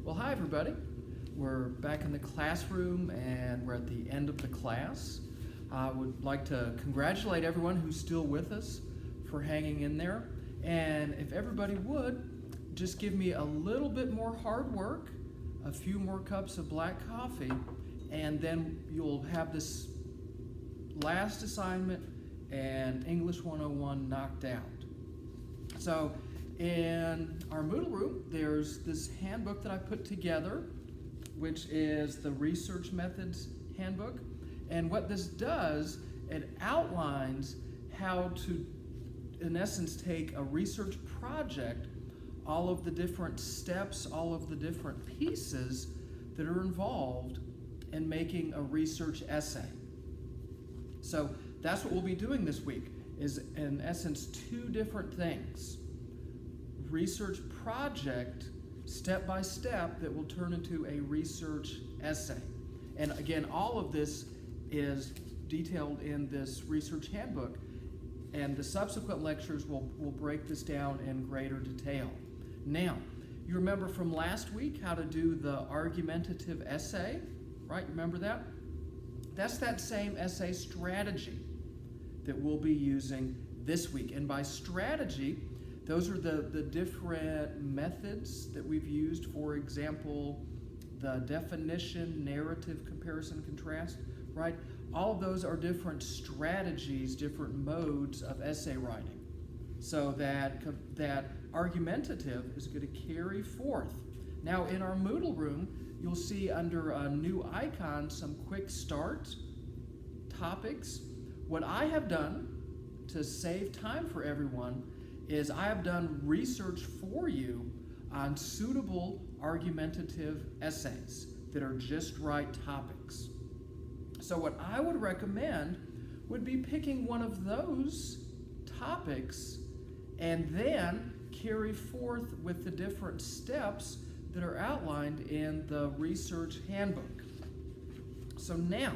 Well, hi everybody. We're back in the classroom and we're at the end of the class. I would like to congratulate everyone who's still with us for hanging in there. And if everybody would, just give me a little bit more hard work, a few more cups of black coffee, and then you'll have this last assignment and English 101 knocked out. So in our Moodle room, there's this handbook that I put together, which is the Research Methods Handbook. And what this does, it outlines how to, in essence, take a research project, all of the different steps, all of the different pieces that are involved in making a research essay. So that's what we'll be doing this week, is in essence two different things. Research project, step by step, that will turn into a research essay. And again, all of this is detailed in this research handbook, and the subsequent lectures will break this down in greater detail. Now, you remember from last week how to do the argumentative essay, right? Remember that? That's that same essay strategy that we'll be using this week. And by strategy, those are the different methods that we've used. For example, the definition, narrative, comparison, contrast, right? All of those are different strategies, different modes of essay writing. So that argumentative is going to carry forth. Now in our Moodle room, you'll see under a new icon some quick start topics. What I have done to save time for everyone is I have done research for you on suitable argumentative essays that are just right topics. So what I would recommend would be picking one of those topics and then carry forth with the different steps that are outlined in the research handbook. So now,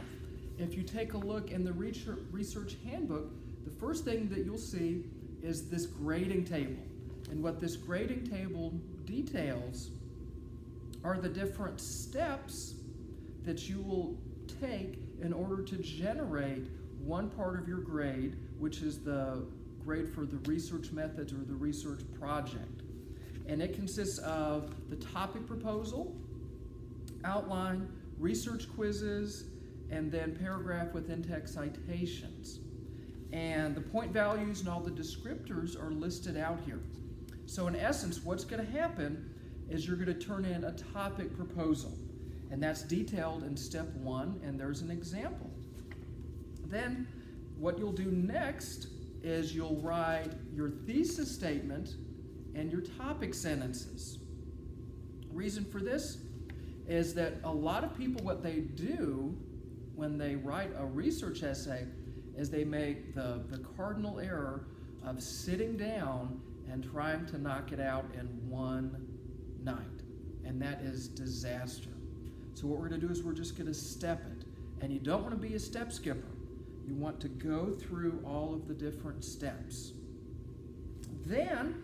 if you take a look in the research handbook, the first thing that you'll see is this grading table. And what this grading table details are the different steps that you will take in order to generate one part of your grade, which is the grade for the research methods or the research project. And it consists of the topic proposal, outline, research quizzes, and then paragraph with in-text citations. And the point values and all the descriptors are listed out here. So in essence, what's going to happen is you're going to turn in a topic proposal. And that's detailed in step 1, and there's an example. Then what you'll do next is you'll write your thesis statement and your topic sentences. Reason for this is that a lot of people, what they do when they write a research essay is they make the cardinal error of sitting down and trying to knock it out in one night. And that is disaster. So what we're going to do is we're just going to step it. And you don't want to be a step skipper. You want to go through all of the different steps. Then,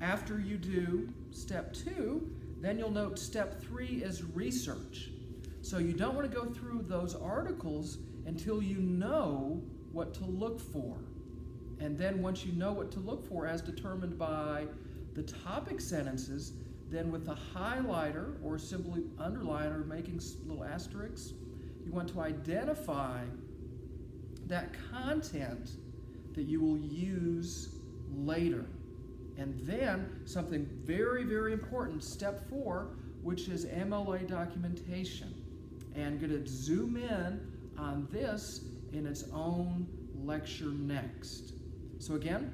after you do step 2, then you'll note step 3 is research. So you don't want to go through those articles until you know what to look for. And then once you know what to look for as determined by the topic sentences, then with a highlighter or simply underline or making little asterisks, you want to identify that content that you will use later. And then something very, very important, step 4, which is MLA documentation. And going to zoom in on this in its own lecture next. So again,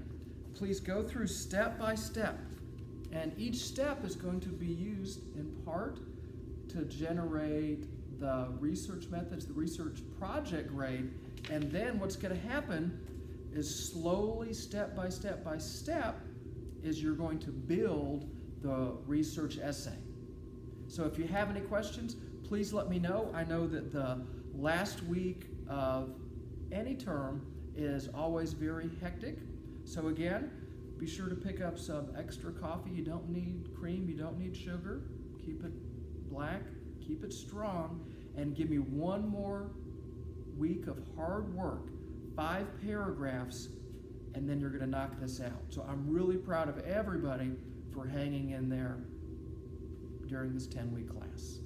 please go through step by step. And each step is going to be used in part to generate the research methods, the research project grade. And then what's going to happen is slowly, step by step by step, is you're going to build the research essay. So if you have any questions, please let me know. I know that the last week of any term is always very hectic. So again, be sure to pick up some extra coffee. You don't need cream, you don't need sugar. Keep it black, keep it strong, and give me one more week of hard work, 5 paragraphs, and then you're going to knock this out. So I'm really proud of everybody for hanging in there during this 10-week class.